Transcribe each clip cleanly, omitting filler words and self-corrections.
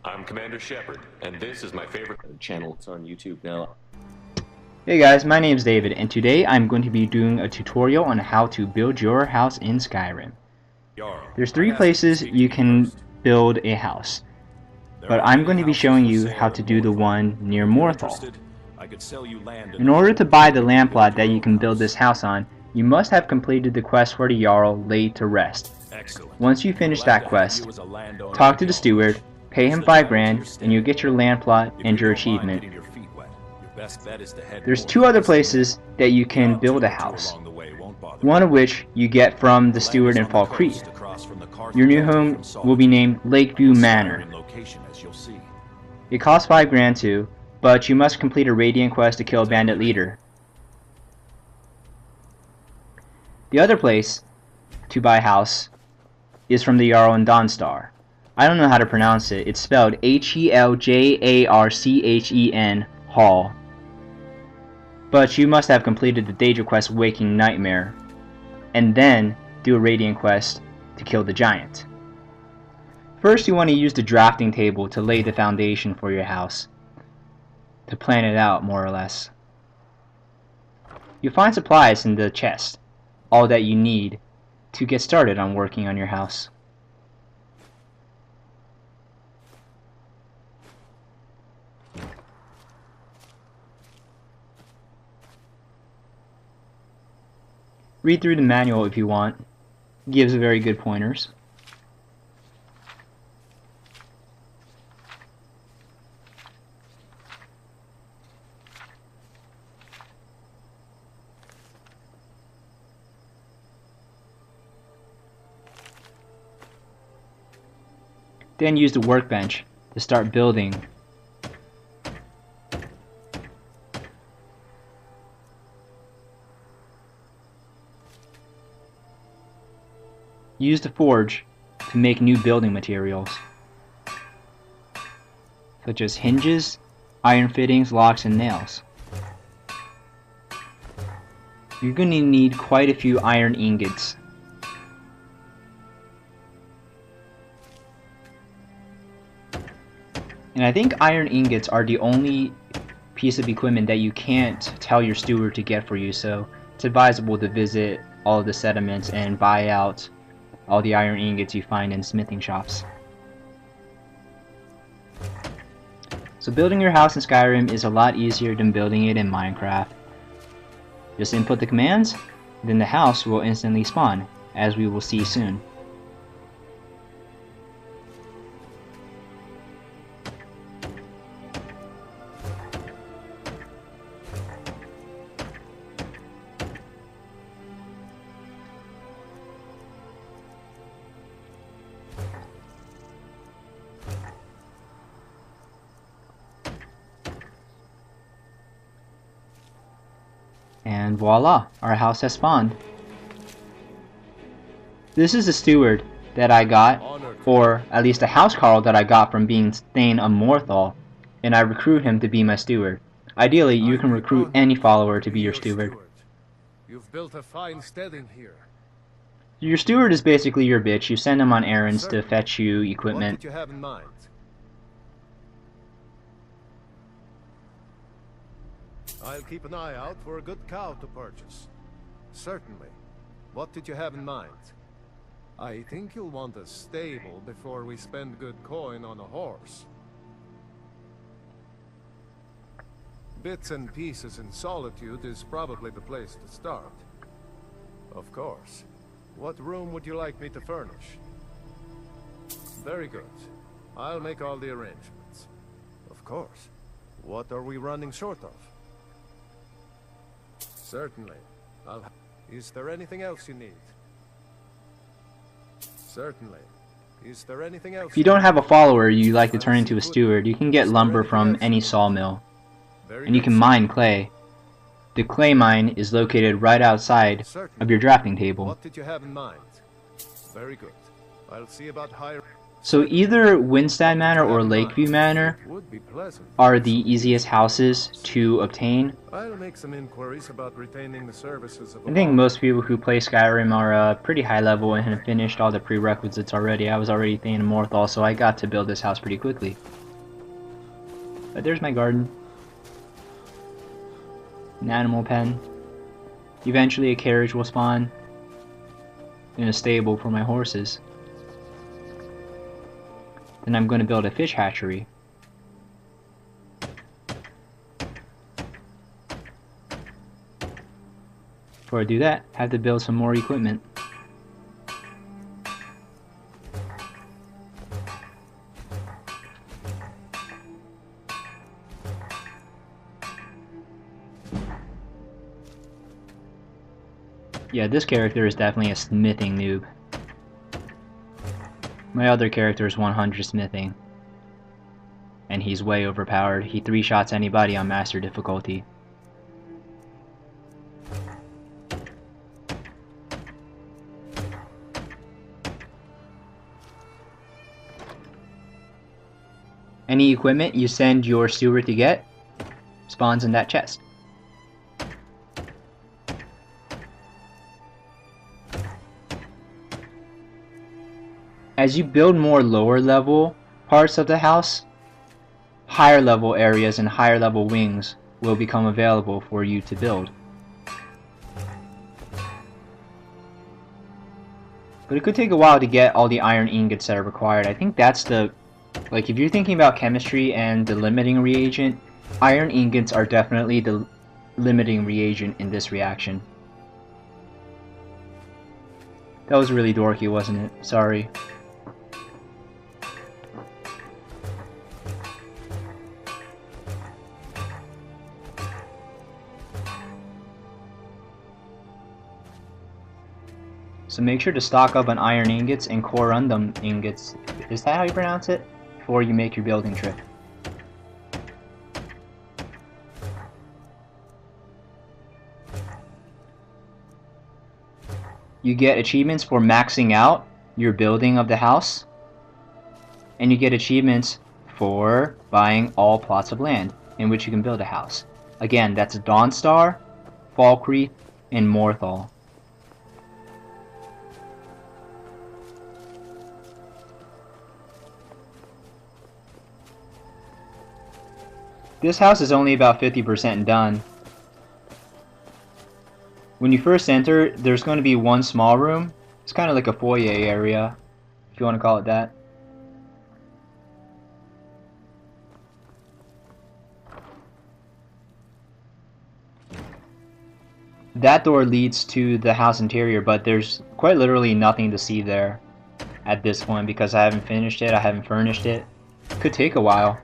I'm Commander Shepard, and this is my favorite channel. It's on YouTube now. Hey guys, my name is David, and today I'm going to be doing a tutorial on how to build your house in Skyrim. There's three places you can build a house, but I'm going to be showing you how to do the one near Morthal. In order to buy the land plot that you can build this house on, you must have completed the quest for the Jarl laid to rest. Once you finish that quest, talk to the steward, pay him 5 grand, and you'll get your land plot and your achievement. There's 2 other places that you can build a house, one of which you get from the steward in Fall Creek. Your new home will be named Lakeview Manor. It costs 5 grand too, but you must complete a Radiant quest to kill a bandit leader. The other place to buy a house is from the Jarl in Dawnstar. I don't know how to pronounce it. It's spelled Heljarchen Hall. But you must have completed the Daedra quest Waking Nightmare, and then do a Radiant quest to kill the giant. First you want to use the drafting table to lay the foundation for your house, to plan it out more or less. You'll find supplies in the chest, all that you need to get started on working on your house. Read through the manual if you want. It gives very good pointers. Then use the workbench to start building. Use the forge to make new building materials, such as hinges, iron fittings, locks, and nails. You're going to need quite a few iron ingots. And I think iron ingots are the only piece of equipment that you can't tell your steward to get for you, so it's advisable to visit all of the settlements and buy out all the iron ingots you find in smithing shops. So building your house in Skyrim is a lot easier than building it in Minecraft. Just input the commands, then the house will instantly spawn, as we will see soon. And voila, our house has spawned. This is the steward that I got, or at least a housecarl that I got from being staying on Morthal, and I recruit him to be my steward. Ideally, you can recruit any follower to be your steward. You've built a fine stead here. Your steward is basically your bitch. You send him on errands to fetch you equipment. What did you have in mind? I'll keep an eye out for a good cow to purchase. Certainly. What did you have in mind? I think you'll want a stable before we spend good coin on a horse. Bits and pieces in Solitude is probably the place to start. Of course. What room would you like me to furnish? Very good. I'll make all the arrangements. Of course. What are we running short of? Certainly. Is there anything else you need? Certainly. Is there anything else? If you don't have a follower you like to turn into a steward, you can get lumber from any sawmill. And you can mine clay. The clay mine is located right outside of your drafting table. What did you have in mind? Very good. I'll see about hiring. So either Windstad Manor or Lakeview Manor be pleasant. are the easiest houses to obtain. I'll make some inquiries about retaining the services of I think most people who play Skyrim are pretty high level and have finished all the prerequisites already. I was already Thane Morthal, so I got to build this house pretty quickly. But there's my garden. An animal pen. Eventually a carriage will spawn. In a stable for my horses. Then I'm going to build a fish hatchery. Before I do that, I have to build some more equipment. Yeah, this character is definitely a smithing noob. My other character is 100 smithing. And he's way overpowered. He 3-shots anybody on master difficulty. Any equipment you send your steward to get spawns in that chest. As you build more lower level parts of the house, higher level areas and higher level wings will become available for you to build. But it could take a while to get all the iron ingots that are required. I think that's the... Like, if you're thinking about chemistry and the limiting reagent, iron ingots are definitely the limiting reagent in this reaction. That was really dorky, wasn't it? Sorry. So make sure to stock up on iron ingots and corundum ingots. Is that how you pronounce it? Before you make your building trip. You get achievements for maxing out your building of the house. And you get achievements for buying all plots of land in which you can build a house. Again, that's Dawnstar, Falkreath, and Morthal. This house is only about 50% done. When you first enter, there's going to be one small room. It's kind of like a foyer area, if you want to call it that. That door leads to the house interior, but there's quite literally nothing to see there at this point because I haven't finished it, I haven't furnished it. Could take a while.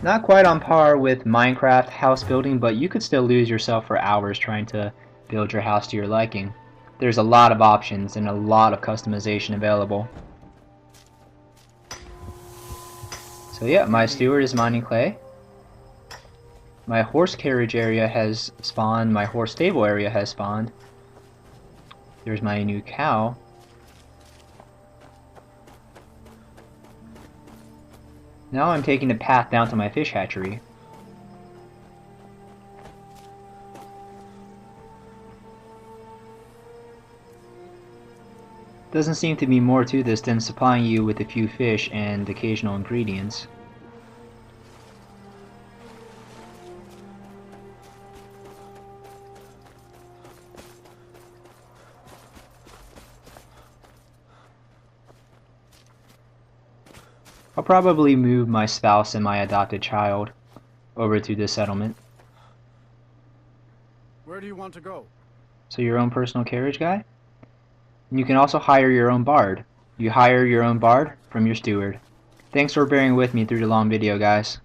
Not quite on par with Minecraft house building, but you could still lose yourself for hours trying to build your house to your liking. There's a lot of options and a lot of customization available. So yeah, my steward is mining clay. My horse carriage area has spawned, my horse stable area has spawned. There's my new cow. Now I'm taking the path down to my fish hatchery. Doesn't seem to be more to this than supplying you with a few fish and occasional ingredients. I'll probably move my spouse and my adopted child over to this settlement. Where do you want to go? So your own personal carriage guy? And you can also hire your own bard. You hire your own bard from your steward. Thanks for bearing with me through the long video, guys.